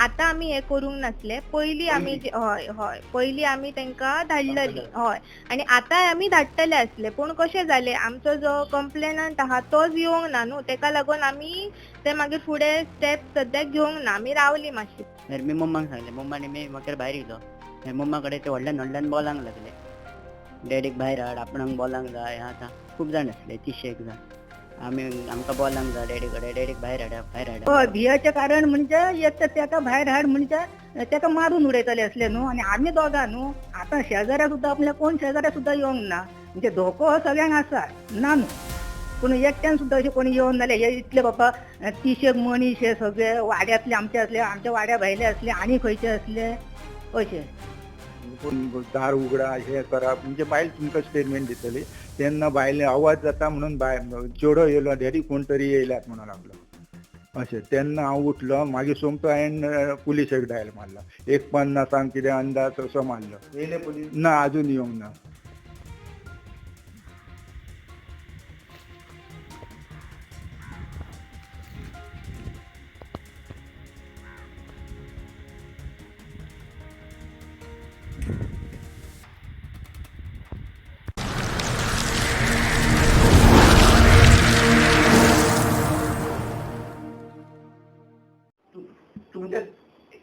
आता आम्ही हे करूंक नासले पयलीं आमी हय हय पयलीं आमी तांकां धाडलेली हय आनी आतांय आमी धाडटले आसले पूण कशें जालें आमचो जो कंप्लेनंट आहा तोच येवंक ना न्हू तेका लागून आमी ते मागीर फुडें स्टेप सद्याक घेवंक ना आमी रावली मातशी. मागीर मी मम्माक सांगलें मम्मानी मी मागीर भायर येयलो मागीर मम्मा कडेन ते व्हडल्यान व्हडल्यान बोलांक लागले डॅडीक भायर हाड आपणाक बोलांक जाय आतां खूब जाण आसले 300 जाण आमी आमकां बोलांक जाय डॅडी कडेन डॅडीक भायर हाड हय भियेचें कारण म्हणजे एक तर तेका भायर हाड म्हणजे तेका मारून उडयतले असले न्हू आनी आमी दोगां न्हू आतां शेजाऱ्या सुद्दां आपल्या कोण शेजाऱ्या सुद्दां येवंक ना म्हणजे धोको हो सगळ्यांक आसा ना न्हू पूण एकट्यान सुद्दां अशें कोणी येवंक नासले हे इतले बाबा 300 मनीस हे सगळे वाड्यातले आमचे असले आमच्या वाड्या भायले असले आनी खंयचे असले अशे दार उगडा हे करा म्हणजे बायल तुमकां स्टेटमेंट दितली तेन्ना बायले आवाज जाता म्हणून चेडो येयलो डॅडी कोण तरी येयल्यात म्हणून लागलो अशें तेन्ना हांव उठलो मागीर सोमतो हांवें पुलिसेक डायल मारलो 150 कितें अंदाज असो मारलो येयले पुलीस ना अजून येवंक ना. तुमच्या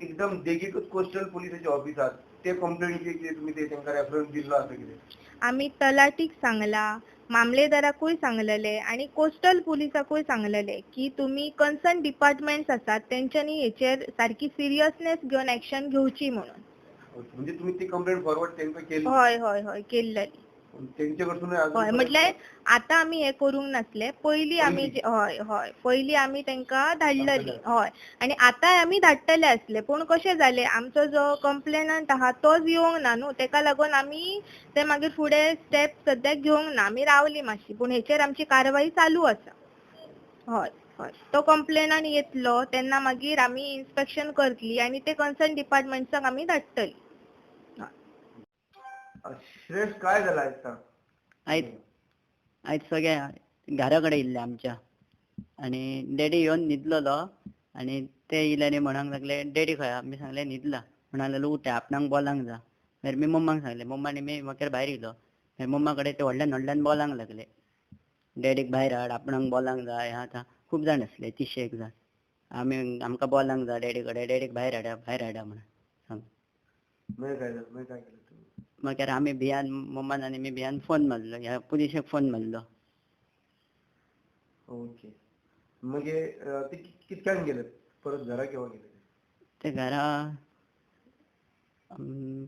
एकदम देगीकच कोस्टल पोलिसाचे ऑफिस आहात ते कंप्लेंट केली तुम्ही ते तांकां रेफरन्स दिल्लो आसा कितें आमी तलाटीक सांगला मामलेदाराकूय सांगलेले आनी कोस्टल पुलिसाकूय सांगलेले की तुमी कन्सर्न डिपार्टमेंट्स आसात तेंच्यांनी हेचेर सारकी सिरियसनेस घेवन एक्शन घेवची म्हणून. म्हणजे तुम्ही ती कंप्लेंट फॉरवर्ड तांकां केली हय हय हय केल्लेली. तेंचे कडसून हय म्हटल्यार आतां आमी हे करूंक नासले पयलीं आमी हय हय पयलीं आमी तांकां धाडलेली हय आनी आतांय आमी धाडटले आसले पूण कशें जालें आमचो जो कंप्लेनंट आहा तोच येवंक ना न्हू तेका लागून आमी ते मागीर फुडें स्टेप सद्याक घेवंक ना आमी रावली मातशी पूण हेचेर आमची कारवाई चालू आसा. हय हय तो कंप्लेनंट येतलो तेन्ना मागीर आमी इन्स्पेक्शन करतली आनी ते कन्सर्न डिपार्टमेंट्साक आमी धाडटली. श्रेष्ठ काय झाला आयज आयज आयज सगळे घरा कडेन येयल्ले आमच्या आनी डॅडी येवन न्हिदलेलो आनी ते येयले आनी म्हणूंक लागले डॅडी खंय आमी सांगलें न्हिदला म्हणूंक लागलो उठ आपणाक बोलांक जाय मागीर मी मम्माक सांगलें मम्मानी मी मागीर भायर येयलो मागीर मम्मा कडेन ते व्हडल्यान व्हडल्यान बोलांक लागले डॅडीक भायर हाड आपणाक बोलांक जाय आतां खूब जाण आसले 300 जाण आमी आमकां बोलांक जाय डॅडी कडेन डॅडीक भायर हाडा म्हणून सांग मागीर काय झालं मागीर काय केलं तुम्ही मागीर आमी भियान मम्मान आनी मी भियान फोन मारलो ह्या पुलिशेक फोन मारलो. ओके मागीर ते कितक्यान गेले परत घरा केव्हा गेले ते घरा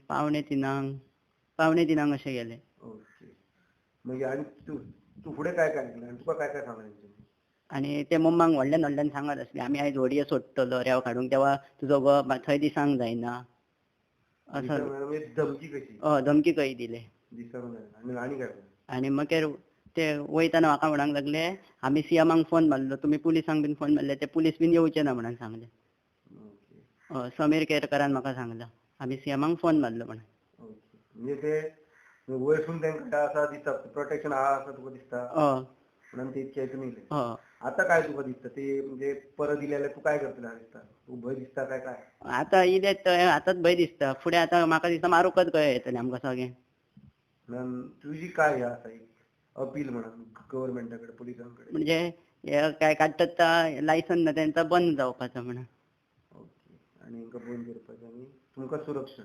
पावणे तिनांक अशें गेले. ओके मागीर आनी तूं फुडें काय काय केलें आनी तुका काय काय सांगलें आनी ते मम्माक व्हडल्यान व्हडल्यान सांगत आसले आमी आयज व्हडये सोडटलो रेंव काडूंक तेव्हा तुजो गो थंय दिसांक जायना असो धमकी कशी धमकी कही दिले दिसांक जायना आनी काय आनी मागीर ते वयताना म्हाका म्हणूंक लागले आमी सीएमाक फोन मारलो तुमी पुलिसांक बीन फोन मारले ते पुलीस बीन येवचे ना म्हणून सांगले. समीर केरकरान म्हाका सांगलो आमी सीएमाक फोन मारलो म्हणून. म्हणजे ते वयरसून तांकां आसा दिसता प्रोटेक्शन आहा असं तुका दिसता म्हणून ते इतके तुमी आता काय तुका दिसता ते म्हणजे परत दिले जाल्यार तूं काय करतले दिसता तूं भंय दिसता काय काय आतां इले आतांच भंय दिसता फुडें आतां म्हाका दिसता मारूकच कशें येतलें आमकां सगळें. तुजी काय आसा अपील म्हणून गव्हर्मेंटा कडेन पुलिसां कडेन म्हणजे हे काय काडटात लायसन ना तेंचा बंद जावपाचो म्हणून. ओके आनी हांकां बंद करपाचें आनी तुमकां सुरक्षण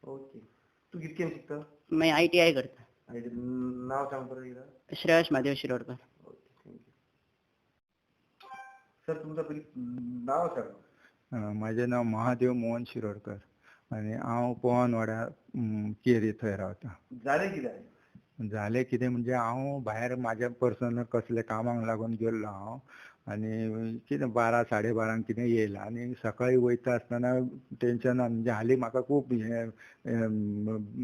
ओके तूं कितकें शिकता मागीर ITI करता. नांव सांग परत एकदां Shreyas Mahadev Shirodkar. Okay thank you sir तुमचं नांव सांग. म्हाजें नांव महादेव मोहन शिरोडकर आनी हांव पवन वाड्या केरी थंय रावता. जालें कितें जालें कितें म्हणजे हांव भायर म्हाज्या पर्सनल कसले कामाक लागून गेल्लो हांव आनी कितें 12 12:30 कितें येयला आनी सकाळीं वयता आसतना टेन्शनान म्हणजे हालीं म्हाका खूब हें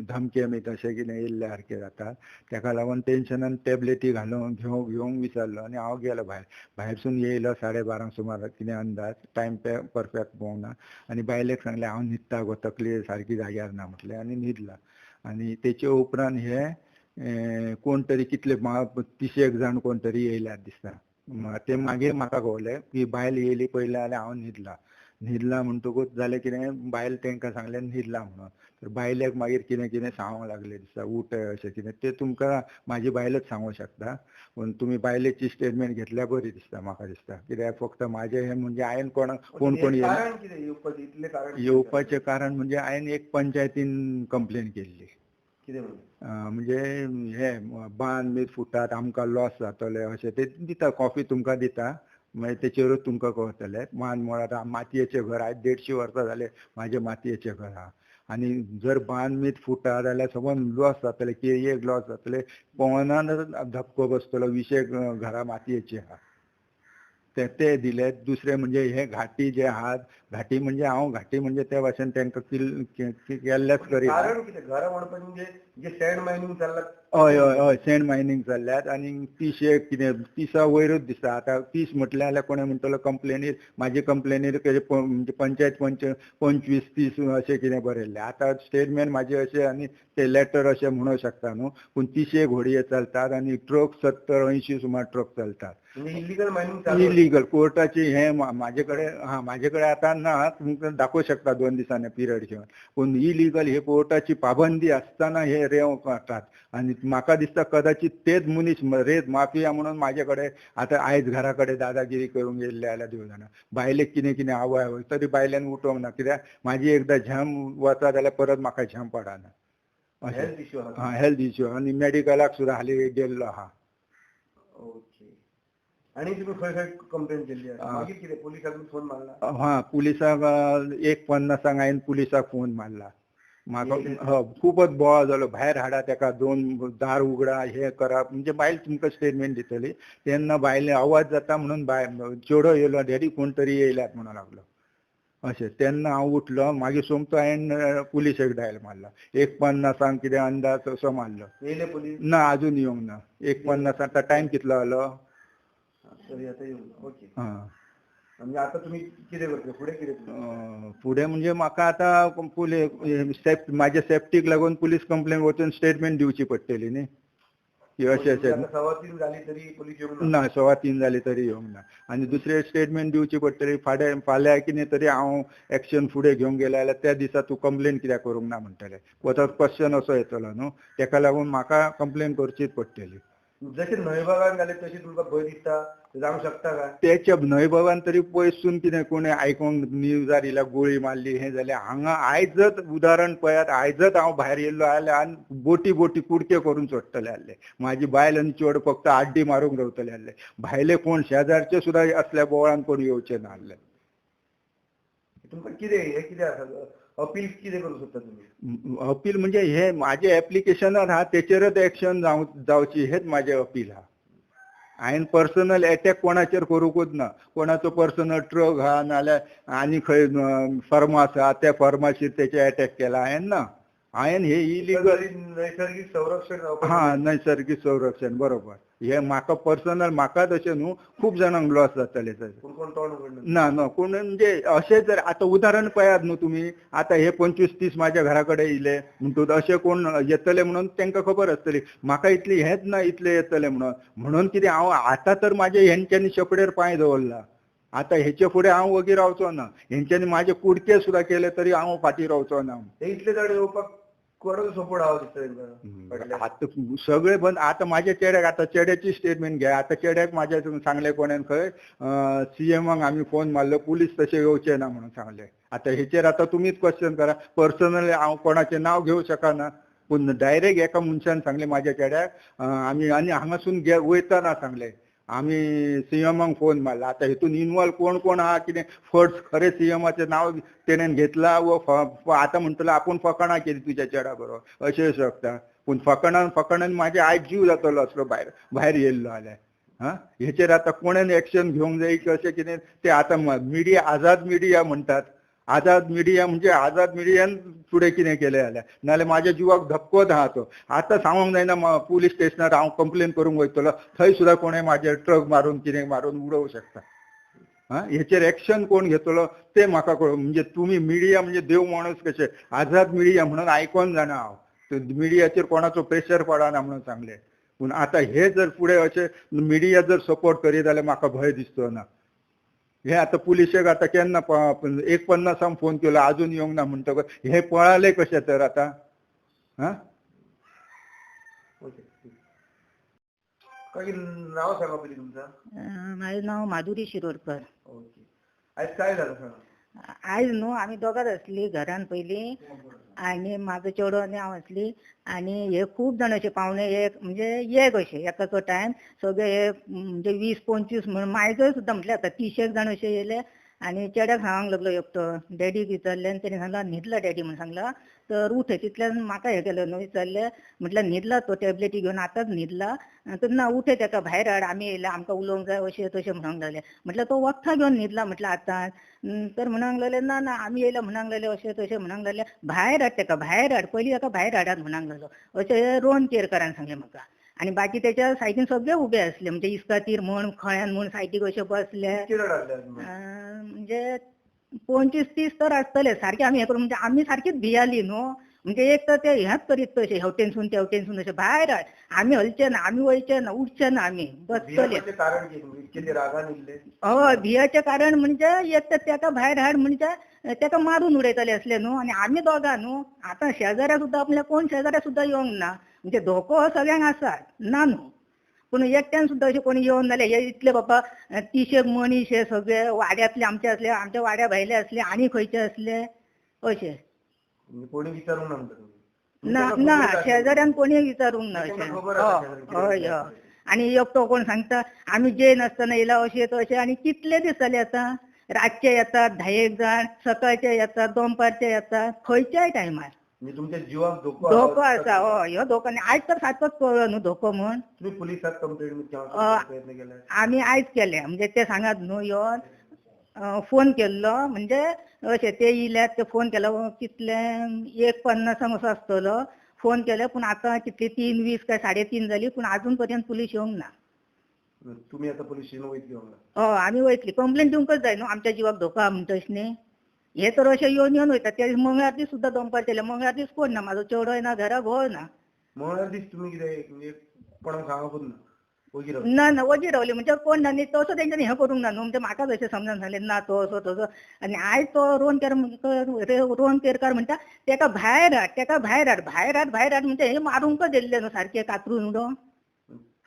धमके बी तशें कितें येयल्ले सारकें जाता तेका लागून टेन्शनान टॅबलेटी घेवंक विचारलो आनी हांव गेलो भायरसून येयलो 12:30 सुमार कितें अंदाज टायम परफेक्ट पळोवंक ना आनी बायलेक सांगलें हांव न्हिदता गो तकली सारकी जाग्यार ना म्हटलें आनी न्हिदला आनी तेचे उपरांत हे कोण तरी कितले 300 जाण कोण तरी येयल्यात दिसता ते मागीर म्हाका कळलें की बायल येयली पळयलें जाल्यार हांव न्हिदला न्हिदला म्हणटकूच जालें कितें बायल तांकां सांगलें न्हिदला म्हणून. तर बायलेक मागीर कितें कितें सांगूंक लागले दिसता उठ अशें कितें तें तुमकां म्हाजी बायलच सांगूंक शकता. पूण तुमी बायलेची स्टेटमेंट घेतल्यार बरी दिसता म्हाका दिसता. कित्याक फक्त म्हाजें हें म्हणजे हांवें कोण येयला कारण कितें येवपाचें इतलें कारण येवपाचें कारण म्हणजे हांवें एक पंचायतीन कंप्लेन केल्ली. कितें म्हणून? म्हणजे हे बांद बीन फुटात आमकां लॉस जातले अशें ते दिता कॉपी तुमकां दिता मागीर तेचेरूच तुमकां कळटलें. बांद म्हळ्यार मातयेचें घर आयज 150 वर्सां जालें म्हाजें मातयेचें घर आहा आनी जर बांद मीत फुटा जाल्यार समज लॉस जातलें केळयेक लॉस जातलें पवनान धपको बसतलो 20 घरां मातयेचीं आहा ते दिले. दुसरें म्हणजे हे घाटी जे आहात घाटी म्हणजे हांव घाटी म्हणजे त्या भाशेन तांकां केल्लेच करीत. कारण कितें घरां म्हणपाचें म्हणजे जे सँड मायनिंग चल्लां हय हय हय सँड मायनिंग चल्ल्यात आनी तिशे कितें तिसा वयरूच दिसता. आतां 30 म्हटलें जाल्यार कोणें म्हणटलो कंप्लेनीर म्हाजे कंप्लेनीर म्हणजे पंचायत 25-30 अशें कितें बरयल्लें. आतां स्टेटमेंट म्हाजे अशें आनी ते लेटर अशें म्हणूंक शकता न्हू. पूण 300 घोडये चलतात आनी ट्रक 70-80 सुमार ट्रक चलतात. म्हणजे इलिगल मायनिंग इलिगल कोर्टाची हे म्हाजे कडेन आतां ना तुमकां दाखोवंक शकता 2 दिसांनी पिरियड घेवन. पूण इलिगल हे कोर्टाची पाबंदी आसतना हे रेंव काडटात आनी म्हाका दिसता कदाचित तेच मनीस रेत माफिया म्हणून म्हाजे कडेन आतां आयज घरा कडेन दादागिरी करूंक येयल्ले जाल्यार देव जाणा. बायलेक कितें कितें आवय तरी बायलेन उठोवंक ना कित्याक म्हाजी एकदां झॅम वता जाल्यार परत म्हाका झॅम पडना. हेल्थ इश्यू आहा. हेल्थ इश्यू आनी मेडिकलाक सुद्दां हालीं गेल्लो आहा. ओके. आणि तुम्ही खंय कंप्लेन केल्ली आसा? मागीर कितें पुलिसाक फोन मारला? हा पुलिसाक 1:50 हांवें पुलिसाक फोन मारला. म्हाका खूपच बोवाळ जालो भायर हाडा ताका 2 दार उगडा हे करा म्हणजे बायल तुमकां स्टेटमेंट दितली. तेन्ना बायले आवाज जाता म्हणून चेडो येयलो डॅडी कोण तरी येयल्यात म्हणूंक लागलो अशें. तेन्ना हांव उठलो मागीर सोमतो हांवें पुलिसेक डायल मारला. 1:50 कितें अंदाज असो मारलो. येयले पुलीस? ना अजून येवंक ना. 1:50 आतां टायम कितलो जालो? सॉरी आता येऊन. ओके. हां म्हणजे आता तुम्ही कितें करतले फुडें कितें? फुडें म्हणजे म्हाका आतां म्हाज्या सेफ्टीक लागून पुलीस कंप्लेन वचून स्टेटमेंट दिवची पडटली न्ही. की अशें अशें 3:15 जाली तरी पुलीस येवंक ना 3:15 जाली तरी येवंक ना. आनी दुसरे स्टेटमेंट दिवची पडटली. फाल्यां कितें तरी हांव एक्शन फुडें घेवंक गेले जाल्यार त्या दिसा तूं कंप्लेन कित्याक करूंक ना म्हणटले. क्वेश्चन असो येतलो न्हू. तेका लागून म्हाका कंप्लेन करचीच पडटली. जशें न्हयभागान जालें तशी तुमकां भंय दिसता जावंक शकता काय? त्याच्या न्हयभागान तरी पयसून कितें कोणें आयकोंक न्यूजार इल्या गोळी मारली हें जालें हांगा आयजच उदाहरण पळयात. आयजच हांव भायर येयल्लो जाल्यार आनी बोटी कुडके करून सोडटले आसले. म्हाजी बायल आनी चेडो फक्त आड्डी मारूंक रावतले आसले. भायले कोण शेजारचे सुद्दां असल्या बोवाळान कोण येवचे ना आसले. तुमकां कितें आसा अपील कितें करूंक सोदता तुमी? अपील म्हणजे हे म्हाजे एप्लिकेशनार आहा तेचेरच एक्शन जावची हेच म्हाजें अपील आहा. हांवें पर्सनल एटॅक कोणाचेर करूंकूच ना. कोणाचो पर्सनल ट्रक आहा नाल्यार आनी खंय फर्मास आहा त्या फर्माचेर तेचे एटॅक केला हांवें ना. हांवें हे इलिगल नैसर्गिक संरक्षण नैसर्गिक संरक्षण बरोबर. हे म्हाका पर्सनल म्हाकाच अशें न्हू खूब जाणांक लॉस जातले ना कोण म्हणजे अशें जर आतां उदाहरण पळयात न्हू तुमी. आतां हे 25-30 म्हाज्या घरा कडेन येयले म्हणटूच अशें कोण येतले म्हणून तांकां खबर आसतली. म्हाका इतली हेंच ना इतले येतले म्हणून कितें हांव आतां तर म्हाजे हेंच्यांनी शेपडेर पांय दवरला. आतां हेचे फुडें हांव वगी रावचो ना. हेंच्यांनी म्हाजे कुडके सुद्दां केले तरी हांव फाटीं रावचो ना. इतले जाण येवपाक कोणाचो सपोर्ट आहा दिसता? आतां सगळे बंद. आतां म्हाज्या चेड्याक आतां चेड्याची स्टेटमेंट घे. आतां चेड्याक म्हाज्या सांगलें कोणें खंय CMक आमी फोन मारलो पुलीस तशें येवचे ना म्हणून सांगलें. आतां हेचेर आतां तुमीच क्वेश्चन करा. पर्सनली हांव कोणाचें नांव घेवंक शकना. पूण डायरेक्ट एका मनशान सांगलें म्हाज्या चेड्याक आमी आनी हांगासून वयतना सांगलें आमी CMक फोन मारला. आतां हितून इनवॉल्व कोण कोण आहा कितें फर्स्ट खरें CMचें नांव तेणेन घेतला वो आतां म्हणटलो आपूण फकाणां केली तुज्या चेडा बरोबर अशें शकता. पूण फकाणान म्हाजे आयज जीव जातलो असलो भायर येयल्लो जाल्यार. हेचेर आतां कोणेन एक्शन घेवंक जाय की अशें कितें ते आतां मिडिया आझाद मिडिया म्हणटात. आझाद मिडिया म्हणजे आझाद मिडियान फुडें कितें केलें जाल्यार नाल्यार म्हाज्या जिवाक धपकोच आहा तो. आतां सांगूंक जायना पुलीस स्टेशनार हांव कंप्लेन करूंक वयतलो थंय सुद्दां कोणें म्हाजे ट्रक मारून कितें मारून उडोवंक शकता. हेचेर एक्शन कोण घेतलो ते म्हाका कळूं. म्हणजे तुमी मिडिया म्हणजे देव माणूस कशें आझाद मिडिया म्हणून आयकोन जाणा हांव. मिडियाचेर कोणाचो प्रेशर पडना म्हणून सांगलें. पूण आतां हे जर फुडें अशें मिडिया जर सपोर्ट करीत जाल्यार म्हाका भंय दिसचो ना. हे आता पुलिशेक आता केन्ना 1:50 फोन केलो अजून येवंक ना म्हणटकच हे पळाले कशे तर आता हा ओके काही नाव सांगा पहिले तुमचं. माझं नाव माधुरी शिरोडकर. ओके आज काय झालं सांगा. आज न्हू आम्ही दोगांच असली घरान पयली आणि माझं चेडो आनी हांव असली आणि हे खूप जण असे पाहुणे एक म्हणजे एक असे एकाचो टायम सगळे हे म्हणजे 20-25 म्हणून मायजोय सुद्धा म्हटले आता 30 जण असे येले आणि चेड्याक सांगूंक लागलो एकटो डॅडीक विचारले आणि त्याने सांगला न्हिदला डॅडी म्हणून सांगला तर उठे तितल्यान म्हाका हे केलं न्हू विचारले म्हटलं न्हिदला तो टॅबलेटी घेऊन आताच न्हिदला तर ना उठे ताका भायर हाड आमी येयला आमकां उलोवंक जाय अशें तशें म्हणूंक लागले म्हटलं तो वखदां घेवन न्हिदला म्हटलं आतांच तर म्हणूंक लागले ना ना आमी येयला म्हणूंक लागले अशें तशें म्हणूंक लागले भायर हाड ताका भायर हाड पयलीं ताका भायर हाडात म्हणूंक लागलो अशें रोहन केरकरान सांगलें म्हाका आणि बाकी त्याच्या सायडीन सगळे उबे असले म्हणजे इस्कातीर म्हण खळ्यान म्हण सायडीक अशे बसले म्हणजे 25-30 तर आसतले सारखे आमी हे करून म्हणजे आमी सारकीच भियाली न्हू म्हणजे एक तर ते हेच करीत तशे हेवटेनसून तेवटेनसून अशे भायर हाड आमी हलचे ना आमी वयचे ना उठचे ना आमी बसतले. कारण इतके रागान इल्ले. हय भियाचे कारण म्हणजे एक तर ताका भायर हाड म्हणजे ताका मारून उडयतले असले न्हू आणि आमी दोगां न्हू आतां शेजाऱ्या सुद्दां आपल्या कोण शेजाऱ्या सुद्दां येवंक ना म्हणजे धोको हो सगळ्यांक आसा ना न्हू पूण एकट्यान सुद्दां अशें कोणी येवन जाल्यार हे इतले बाबा 30 मनीस हे सगळे वाड्यातले आमचे असले आमच्या वाड्या भायले असले आनी खंयचे असले अशे कोणी विचारूंक ना म्हणटा तुम्ही. ना ना शेजाऱ्यान कोणी विचारूंक ना अशें हय हय आणि एकटो कोण सांगता आमी जेन आसतना येयला अशें तशें आणि कितले दीस जाले आतां रातचे येतात 10 जाण सकाळचे येतात दनपारचे येतात खंयच्याय टायमार म्हणजे तुमच्या जीवाक धोको आसा हय ह्यो धोको आनी आयज तर सारकोच कळ्ळो न्हू धोको म्हण. तुम्ही पोलिसांत कंप्लेंट प्रयत्न केला. आमी आयज केले म्हणजे ते सांगात न्हू येवन फोन केल्लो म्हणजे अशें ते येयल्यात ते फोन केलो कितले 1:50 असो आसतलो फोन केले पूण आतां कितली 3:20 काय 3:30 जाली पूण अजून पर्यंत पुलीस येवंक ना. तुम्ही आता पोलीस स्टेशन वयतली हांगा. हय आमी वयतली कंप्लेंट दिवंकच जाय न्हू आमच्या जिवाक धोको आहा म्हणटा तशें न्ही हे तर अशें येवन वयतात ते मंगळार दीस सुद्दां दनपार केले मंगळार दीस कोण ना म्हाजो चेडोय ना घरा घोळ ना. मंगळार दीस तुम्ही कितें म्हणजे कोणाक सांगपूच ना वगीर ना ना वजी रावली म्हणजे कोण ना न्ही तसो तेंच्यांनी हें करूंक ना न्हू म्हणजे म्हाकाच अशें समजून सांगलें ना तो असो तसो आनी आयज तो रोहन केरकार म्हणटा ताका भायर हाड म्हणजे हे मारूंकच येयल्ले न्हू सारके कातरून उडोवन.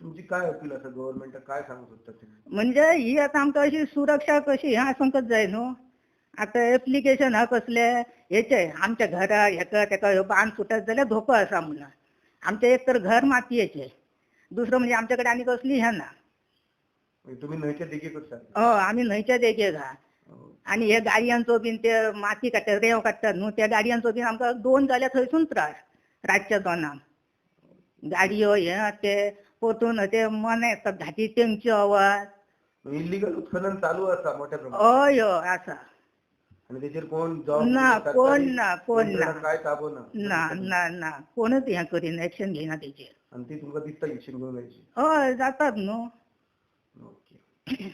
तुमची काय अपील आसा गव्हर्नमेंटाक काय सांगू सोदता तुम्ही. म्हणजे ही आतां आमकां अशी सुरक्षा कशी हें आसूंकच जाय न्हू आतां एप्लिकेशन हा कसले हेचे आमच्या घरा हेका तेका ह्यो बांद सुटत जाल्यार धोको आसा म्हणून आमचें एक तर घर मातयेचें दुसरं म्हणजे आमच्या कडेन आनी कसली हें ना. तुम्ही न्हंयच्या देगेक करता. हय आमी न्हंयच्या देगेक आहा आणि हे गाडयांचो बीन ते माती काडटात रेंव काडटात न्हू त्या गाडयांचो बीन आमकां 2 जाल्यार थंयसून त्रास रातच्या 2 गाडयो हे ते परतून ते मने येतात घाटी तेंचे आवाज. इल्लीगल उत्खनन चालू आसा मोठ्या प्रमाणात. हय हय आसा आणि त्याचेर कोण ना कोण ना काय ताबो ना. ना ना ना कोणच हें करिना एक्शन घेयना तेचेर. आणि ती तुमकां दिसता एक्शन घेवन जायची. हय जातात न्हू. ओके.